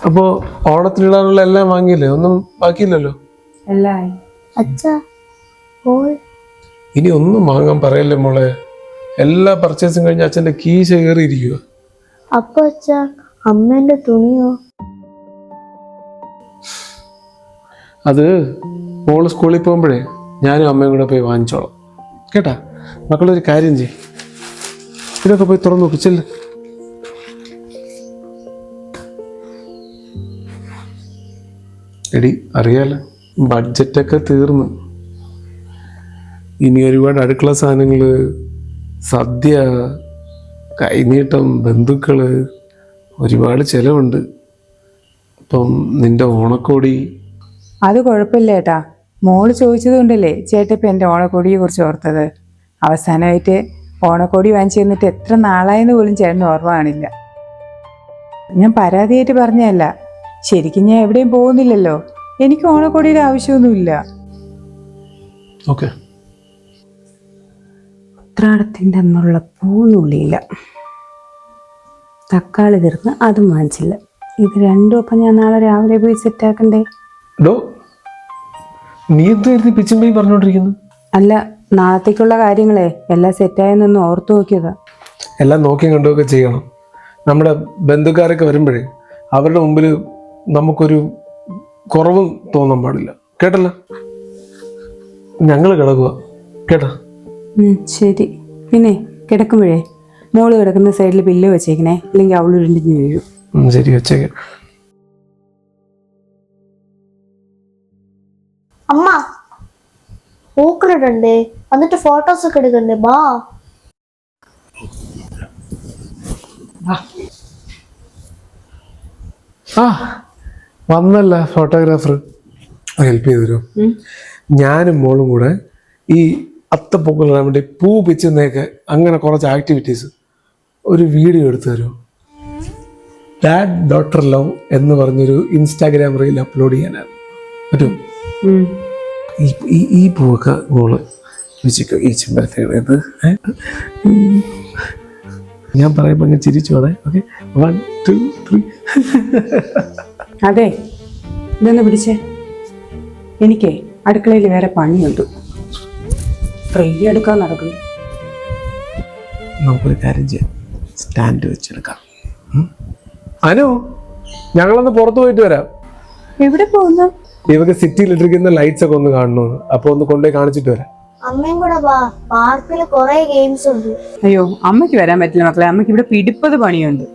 അപ്പോ ഓണത്തിനിടാനുള്ള എല്ലാം വാങ്ങിയില്ലേ? ഒന്നും ബാക്കിയില്ലല്ലോ. ഇനി ഒന്നും വാങ്ങാൻ പറയല്ലേ മോളെ. എല്ലാ പർച്ചേസും കഴിഞ്ഞ് അച്ഛന്റെ കീശ കയറിയിരിക്കുക. അപ്പൊ അച്ഛാ അമ്മേന്റെ തുണിയോ? അത് മോള് സ്കൂളിൽ പോകുമ്പോഴേ ഞാനും അമ്മയും കൂടെ പോയി വാങ്ങിച്ചോളാം കേട്ടാ. മക്കളൊരു കാര്യം ചെയ്യും, ഇതൊക്കെ പോയി തുറന്നു നോക്കി ചെല്ല്. എടി അറിയാലോ, ബഡ്ജറ്റൊക്കെ തീർന്നു. ഇനി ഒരുപാട് അടുക്കള സാധനങ്ങള്, സദ്യ, കൈനീട്ടം, ബന്ധുക്കള്, ഒരുപാട് ചെലവുണ്ട്. അപ്പം നിന്റെ ഓണക്കോടി. അത് കുഴപ്പമില്ല ഏട്ടാ, മോള് ചോദിച്ചത് കൊണ്ടല്ലേ ചേട്ടപ്പം എൻ്റെ ഓണക്കോടിയെ കുറിച്ച് ഓർത്തത്. അവസാനമായിട്ട് ഓണക്കോടി വാങ്ങിച്ചു തന്നിട്ട് എത്ര നാളായെന്ന് പോലും ചേട്ടന് ഓർമ്മ കാണില്ല. ഞാൻ പരാതിയായിട്ട് പറഞ്ഞതല്ല, ശരിക്കും ഞാൻ എവിടെയും പോകുന്നില്ലല്ലോ, എനിക്ക് ഓണക്കോടിയുടെ ആവശ്യമൊന്നുമില്ല. ഓക്കെ. ഉത്രാടത്തിൻ്റെ അന്നുള്ള പൂന്നുള്ളിയില്ല, തക്കാളി തീർന്ന് അതും വാങ്ങിച്ചില്ല. ഇത് രണ്ടും അപ്പം ഞാൻ നാളെ രാവിലെ പോയി സെറ്റാക്കണ്ടേ? ഡോ, നീ എന്തായിരുന്നു പിച്ചും പോയി പറഞ്ഞോണ്ടിരിക്കുന്നു? അല്ല, നാളത്തേക്കുള്ള കാര്യങ്ങളെ എല്ലാം സെറ്റായെന്നൊന്ന് ഓർത്തു നോക്കിയതാ. എല്ലാം നോക്കിയും കണ്ടുമൊക്കെ ചെയ്യണം. നമ്മുടെ ബന്ധുക്കാരൊക്കെ വരുമ്പോഴേ അവരുടെ മുമ്പിൽ നമുക്കൊരു കുറവും തോന്നാൻ പാടില്ല, കേട്ടല്ലോ. ഞങ്ങൾ കിടക്കുക കേട്ടോ. ശരി. പിന്നെ കിടക്കുമ്പോഴേ മോള് കിടക്കുന്ന സൈഡിൽ പില്ല് വെച്ചേക്കണേ, അല്ലെങ്കിൽ അവൾ ഉരുണ്ടിഞ്ഞ് വീഴും. ശരി, വെച്ചേക്കാം. അമ്മ പൂക്കളിടണ്ടേ, എന്നിട്ട് ഫോട്ടോസ് ഒക്കെ എടുക്കണ്ടേ? ബാ. ആ വന്നല്ല ഫോട്ടോഗ്രാഫർ, ഹെൽപ്പ് ചെയ്തു തരുമോ? ഞാനും മോളും കൂടെ ഈ അത്തപ്പൂക്കളിടാൻ വേണ്ടി പൂ പിച്ചുന്നതൊക്കെ അങ്ങനെ കുറച്ച് ആക്ടിവിറ്റീസ് ഒരു വീഡിയോ എടുത്തു തരുമോ? ഡാഡ് ഡോട്ടർ ലവ് എന്ന് പറഞ്ഞൊരു ഇൻസ്റ്റാഗ്രാം റീൽ അപ്ലോഡ് ചെയ്യാനാണ്. പറ്റും? ഈ പൂവൊക്കെ മോള് വെച്ചിക്കോ, ഈ ചെമ്പരത്തിയുടെ ഇത്. ഞാൻ പറയുമ്പോൾ അങ്ങനെ ചിരിച്ചോടെ. ഓക്കെ, 1 2 3. അതെ, ഇതൊന്ന് പിടിച്ചേ. എനിക്കേ അടുക്കളയിൽ വേറെ പണിയുണ്ട്, ഫ്രീ എടുക്കാൻ നടക്കുന്നു. നമുക്കൊരു കാര്യം ചെയ്യാം, സ്റ്റാൻഡ് വെച്ചെടുക്കാം. അനു, ഞങ്ങളൊന്ന് പുറത്തു പോയിട്ട് വരാം. എവിടെ പോകുന്നു? ഇവക്ക് സിറ്റിയിൽ ഇട്ടിരിക്കുന്ന ലൈറ്റ്സ് ഒക്കെ ഒന്ന് കാണണമെന്ന്, അപ്പൊ ഒന്ന് കൊണ്ടുപോയി കാണിച്ചിട്ട് വരാം. അമ്മയും കൂടെ വാ, പാർക്കിൽ കുറെ ഗെയിംസ് ഉണ്ട്. അയ്യോ, അമ്മയ്ക്ക് വരാൻ പറ്റില്ല മക്കളെ, അമ്മയ്ക്ക് ഇവിടെ പിടിപ്പത് പണിയുണ്ട്.